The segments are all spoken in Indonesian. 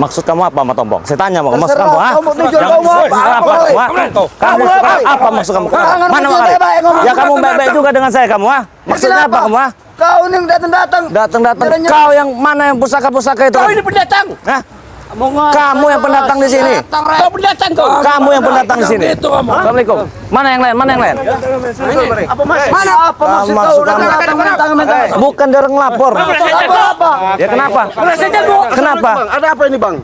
Maksud kamu apa sama tombong? Saya tanya mau maksud Terserah, kamu, ha? kamu tujuan Jangan- kamu apa? apa? Kamu suka apa maksud kamu? Mana makanya? Ya kamu bebek juga dengan saya kamu, ha? Maksudnya apa kamu, ha? Kau yang datang-datang. Datang-datang. Kau yang mana yang pusaka-pusaka itu? Kau ini pendatang. Hah? Kamu yang pendatang di sini. Kau pendatang kau. Kamu yang pendatang di sini. Assalamualaikum. Mana yang lain? Mana yang lain? Apa maksud maksud kau? kamu? Datang-datang. Bukan orang lapor. Apa? Ya kenapa? Kenapa? Ada apa ini bang?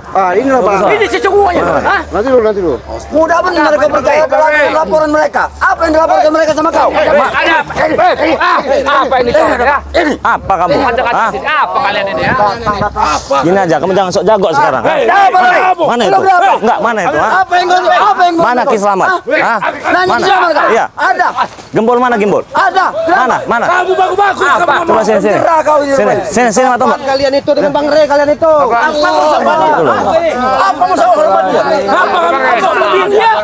Ah ini loh bang. Ini sesungguhnya. Hah? Nanti dulu. Mudah benar mereka percaya dengan laporan mereka. Apa yang dilaporkan mereka sama kau? Ada apa ini kau? Ya? Apa kamu? Hah? Apa kalian ini ya? Gini aja, kamu jangan sok jago sekarang. ha? Mana itu? Enggak, mana itu? ha? Apa yang kau? Mana Ki Slamet? Hah? Nanya Mana? siapa kau? Iya. Ada. Gembol mana gembol? Ada. Mana? Kamu bagus-bagus. Apa? Coba sini. Gerah kau ini. Sini Mas Tombak. Kalian itu dengan bang Re kalian itu. Apa masalah hormat dia? Apa kamu sopan dia?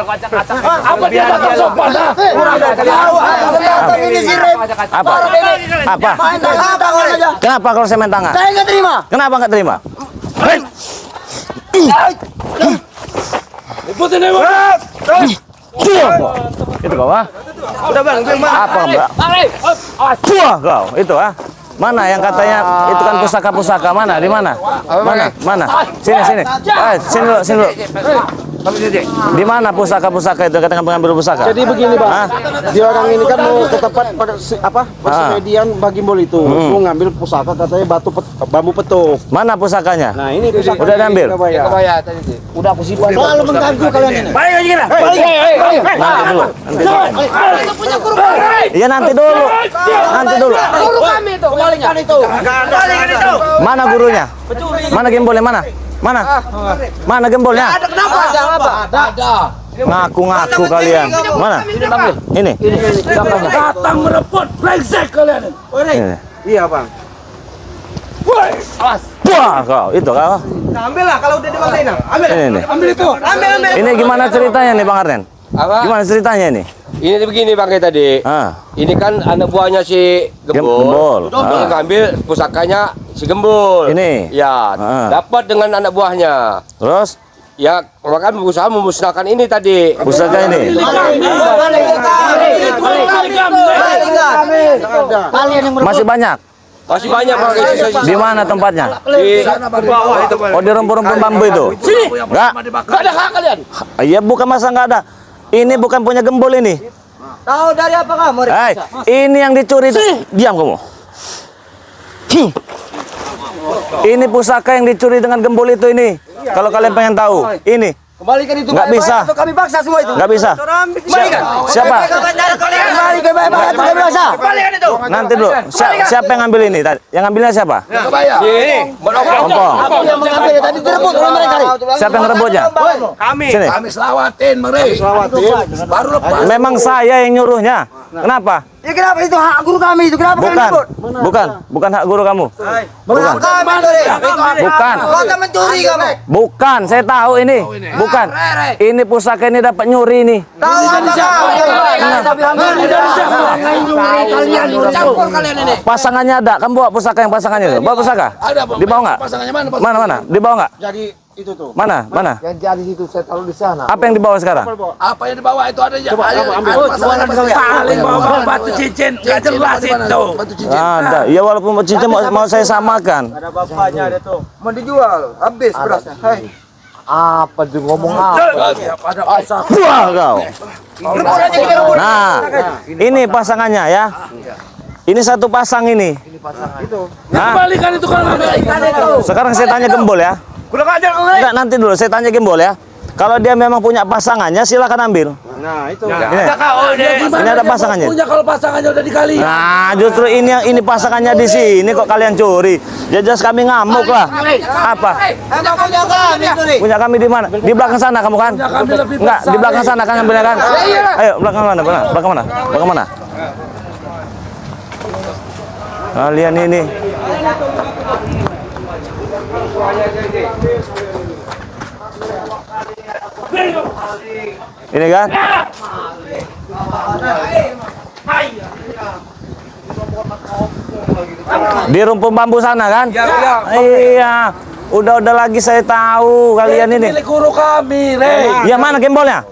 Apa dia tak sopan? Datang ini si Rem. Apa? Apa? Main tangan aja. Kenapa kalau saya main tangan? Saya nggak terima. Kenapa nggak terima? Ikutin dia, Bang. Itu kau, ha? Udah bang. Apa, Mbak? Awas. Wah, kau itu, ha? Mana yang katanya itu kan pusaka-pusaka, mana? Di mana? Mana? Sini. Sini dulu. Di mana pusaka-pusaka itu katakan pengambil pusaka? Jadi begini bang. Hah? Dia orang ini kan mau ke tempat persediaan bagi mall itu. Mau ngambil pusaka katanya bambu petuk. Mana pusakanya? Nah ini pusaka. Udah diambil? Udah aku simpan. Selalu mengganggu kalian ini. Nanti dulu. Iya nanti dulu. Guru kami itu. Kembalikan itu. Mana gurunya? Mana gembolnya? Mana gembolnya? Ada. Ngaku-ngaku kalian. Mana? Ini. Datang merebut brengsek kalian. Ini. Iya bang. Awas. Wah, kau itu kau. Ambil lah kalau udah dimaksain. Ambil. Ini. Ambil itu. Ini gimana ceritanya nih Bang Arnen? Apa? Gimana ceritanya ini? Ini begini bang kayak tadi. Ah, Ini kan anak buahnya si Gembol. Gembol. Dia ngambil pusakanya si Gembol. Ini? Ya. Ah. Dapat dengan anak buahnya. terus Ya, kan berusaha memusnahkan ini tadi. pusaka ini. Kalian yang Masih banyak. Masih banyak bang. Di mana tempatnya? Di bawah itu. Oh, di rumpun-rumpun bambu itu. Enggak. Gak ada hak kalian. Iya, bukan masa enggak ada. Ini bukan punya Gembol ini. tahu dari apa kamu? Hai, ini yang dicuri. Diam kamu. Ini pusaka yang dicuri dengan Gembol itu ini. Kalau kalian pengen tahu, ini Kembalikan itu. nggak bisa. Atau kami paksa semua itu. Nggak bisa. Kembalikan. Siapa? Kembalikan baik-baik atau kami paksa. Nanti dulu. Siapa yang ngambil ini? Yang ngambilnya siapa? Sini. Ompong. Apa yang mengambil tadi direbut oleh mereka nih? Siapa yang ngerebutnya? Kami. Sini. Kami selawatin, meri. Baru lepas. Memang saya yang nyuruhnya. Kenapa? Ya kenapa itu hak guru kami itu? Kenapa kalian Bukan. ribut? Bukan hak guru kamu. Bukan kami itu deh. Bukan. Kau akan mencuri kamu. Bukan, saya tahu ini. Bukan. Ini pusaka ini dapat nyuri ini. Tahu apa Kalian campur kalian ini. Pasangannya ada. Kamu bawa pusaka yang pasangannya itu. Bawa pusaka. Ada Bang. Dibawa nggak? Pasangannya mana? Mana? Dibawa nggak? Jadi itu tuh. Mana? Yang jadi situ saya taruh di sana. Apa yang dibawa sekarang? Apa yang dibawa itu ada ya? Coba, ambil. Pasangannya paling bawa batu cincin. Gak jelas itu. Batu cincin. Ada. Ya walaupun cincin mau saya samakan. Ada bapaknya ada tuh. Mau dijual, habis berasnya. Hai. Apa dia ngomong apa? Pada pasar. Wah kau. Nah, ini pasangannya ya. Ini satu pasang ini. Nah, Kembalikan itu kalau ngambil. sekarang saya tanya Gembol ya. Kurang ajar kalian. Enggak, nanti dulu saya tanya Gembol ya. Kalau dia memang punya pasangannya, silakan ambil. Nah itu. Ini, Gimana ini ada dia pasangannya. punya kalau pasangannya udah dikali. Nah, justru ini pasangannya di sini kok kalian curi. Ya jelas kami ngamuk lah. Apa? Emang punya kami itu nih. Punya kami di mana? Di belakang sana kamu kan? kami lebih Enggak, besar, di belakang sana kan ngambilnya kan? Ayo, belakang mana? Belakang mana? Belakang mana? Kalian ini. Ini kan? Di rumpun bambu sana kan? Iya. Udah lagi saya tahu kalian ini. Milik guru kami, Rey. Ya mana gembolnya?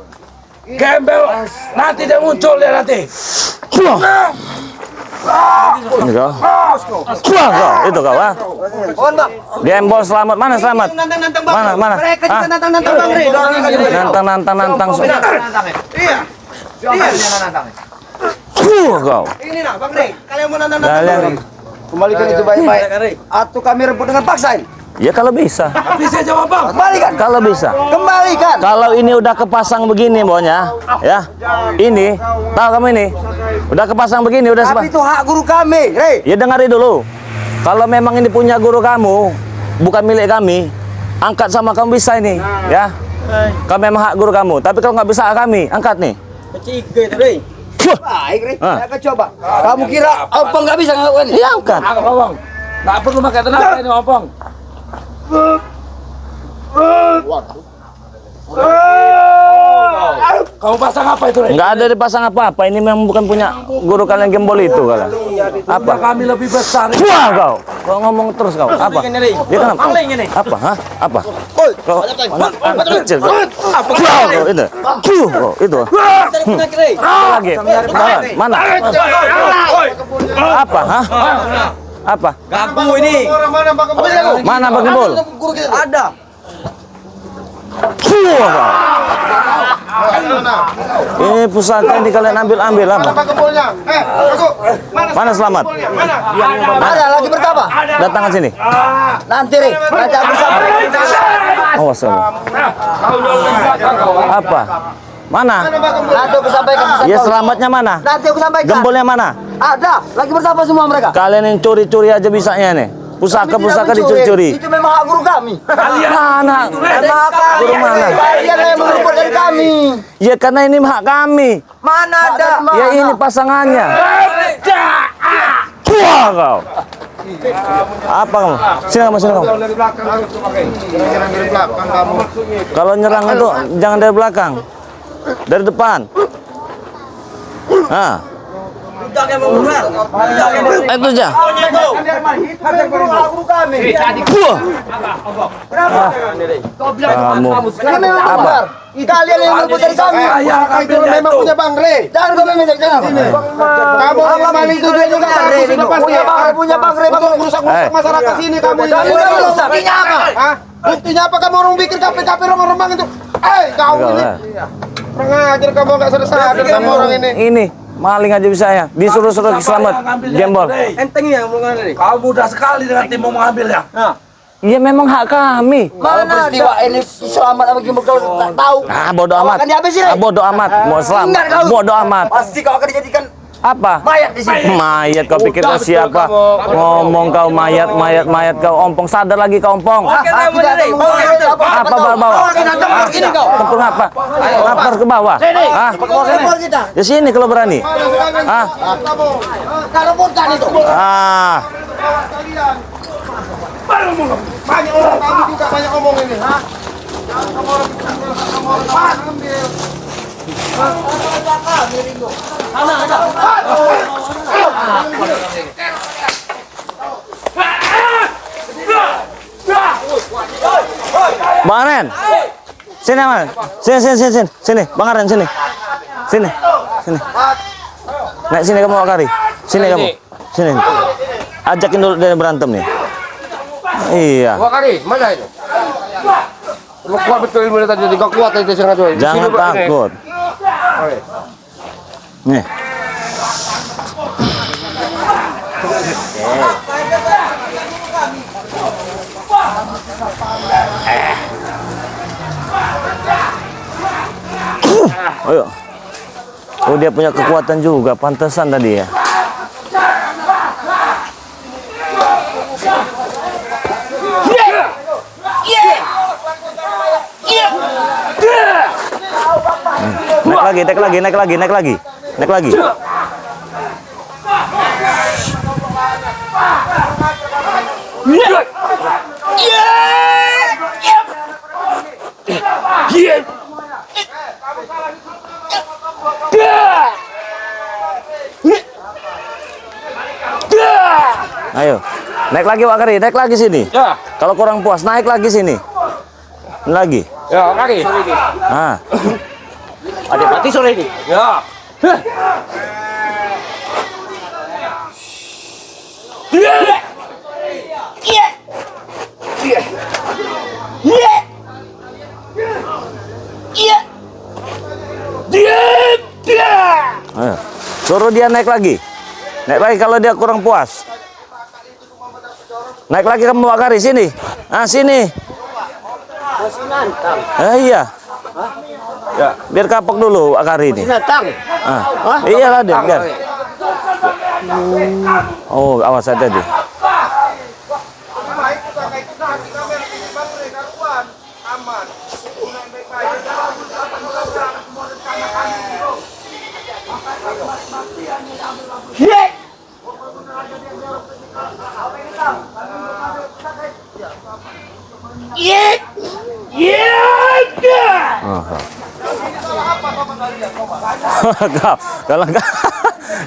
Gembel, nanti dia muncul ya nanti. Ini kau. Itu kau ah. Gembol selamat mana selamat? Mana? Mereka juga Ah, nantang-nantang Bang Rey. nantang. Iya. Nantang. Kau. Ini nah Bang Rey, kalian mau nantang Kalian. Kembalikan itu baik-baik. Atau kami rebut dengan paksain. Ya kalau bisa. Bisa jawab bang. Kembalikan. Kalau bisa. Kembalikan. Kalau ini udah kepasang begini maunya, ya. Ini, tahu kamu ini? Udah kepasang begini, udah Tapi itu hak guru kami, Rey. Ya dengari dulu. Kalau memang ini punya guru kamu, bukan milik kami, angkat sama kamu bisa ini, ya. Kalau memang hak guru kamu, tapi kalau nggak bisa hak kami, angkat nih. Ketiga itu, Rey. Baik, Rey. Ah. Saya akan coba. Kamu kira apa nggak bisa ngelakukan ini? Iya angkat. Apa bang? Nggak perlu pakai tenaga ini opong. Kamu pasang apa itu, Rey? Nggak ada dipasang apa-apa. Ini memang bukan punya guru kalian gembol itu kalian. Apa kami lebih besar? Wah kau, kau ngomong terus kau. Apa? Dia kenapa? Apa? Hah? Apa? Kau anak kecil kau. Apa kau itu? Kau itu. Lagi. Mana? Apa? Hah? Apa? Gabu ini. Mana Bang Gembol? Ada. Wah, ini pusaka ini kalian ambil apa? Mana selamat? Ada lagi bertambah. Datang ke sini. Nanti, Rey. Nanti aku sampai. Awas kamu. Apa? Mana? Nanti aku sampaikan pesan Ya kau. selamatnya mana? Nanti aku sampaikan. Gembolnya mana? Ada. Lagi bertambah semua mereka. Kalian yang curi-curi aja bisanya nih. Pusaka dicuri-curi. Itu memang hak guru kami. Mana? Memang hak Guru mana? Kalian yang merebut dari kami. Ya karena ini hak kami. Mana ada? Ya ini pasangannya. Wah kau. Apa kamu? Sini kamu. Kalau nyerang itu jangan dari belakang. Dari depan. Nah. Itu aja. Wah. Kamu. Ini memang benar. Kalian yang merebut dari kami. Itu memang punya Bang Rey. Jangan kau memang jangan. Kamu memang itu dia juga Rey ini. Punya Bang Rey. Untuk merusak masyarakat sini kamu ini. Buktinya apa? Hah? Buktinya apa kamu orang pikir KPKP remang-remang itu? Kau ini. Pengajar kamu nggak selesai ada kamu orang ini. Ini maling aja bisa ya. Disuruh-suruh selamat. Gembol. Enteng ya omongan ini. Kau mudah sekali dengan tim mau mengambilnya. Ya memang hak kami. Kalau peristiwa ini selamat apa gimana kau tak tahu? Ah bodoh amat. Akan dihabisin, Rey. Bodoh amat. Mau Enggak, selamat. kau. Bodoh amat. Pasti kau akan dijadikan Apa? mayat di sini. Mayat kau pikir kau siapa? Ngomong kau mayat kau ompong, sadar lagi kau ompong. Apa bawa? Tepung apa? Lapar ke bawah. Ah, di sini kalau berani. Ah, Kalau bukan itu. ah. Banyak orang kamu juga banyak ngomong ini. Bang Aren. Sini, Bang. Sini. Bang Aren sini. Sini. Naik sini kamu Kari. Sini kamu. Sini. Ajakin dulu dia berantem nih. Iya. Wah kali, mana itu? Lu kuat betul ilmu tadi, enggak kuat itu sengaja. Jangan takut. Nih. Ayo. Oh dia punya kekuatan juga, pantesan tadi ya. Naik lagi. Ayo. Naik lagi Pak Kari, naik lagi sini. Ya. Kalau kurang puas, naik lagi sini. Lagi. Ya, kaki. Ah. Ada mati sore ini. Ya. Ayo. Suruh dia naik lagi. Naik lagi kalau dia kurang puas. Naik lagi kamu Pak Kari sini. Ah sini. Iya. Ya. Biar kapok dulu Pak Kari ini. Ah. Iyalah dia. Biar. Oh awas ada dia.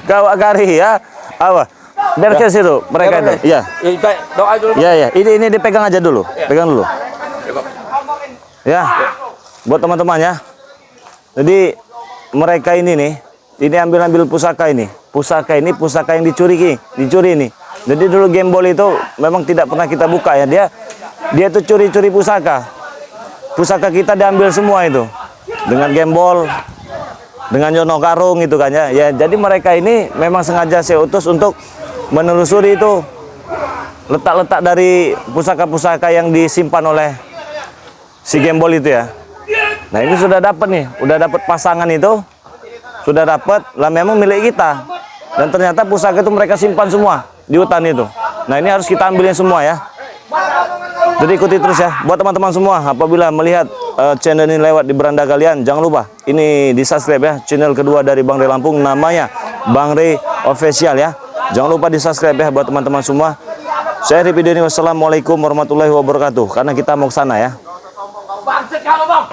Kalau kau Kari ya, apa? Biar ke situ mereka itu. Iya. Doa dulu. Iya ya. Ini dipegang aja dulu. Pegang dulu. Ya. Buat teman-teman ya. Jadi mereka ini nih, ini ambil pusaka ini. Pusaka yang dicuri ini. Jadi dulu gembol itu memang tidak pernah kita buka ya. Dia tuh curi-curi pusaka. Pusaka kita diambil semua itu. Dengan gembol, dengan nyono karung itu kan ya. Ya, jadi mereka ini memang sengaja saya utus untuk menelusuri itu letak-letak dari pusaka-pusaka yang disimpan oleh si gembol itu ya. Nah, ini sudah dapat nih, udah dapat pasangan itu. Sudah dapat, lah memang milik kita. Dan ternyata pusaka itu mereka simpan semua di hutan itu. Nah, ini harus kita ambilin semua ya. Jadi ikuti terus ya. Buat teman-teman semua, apabila melihat channel ini lewat di beranda kalian, jangan lupa ini di subscribe ya. Channel kedua dari Bang Rey Lampung, namanya Bang Rey Official ya. Jangan lupa di subscribe ya buat teman-teman semua. Saya di video ini wassalamualaikum warahmatullahi wabarakatuh. Karena kita mau ke sana ya. Bangsa kalau bang.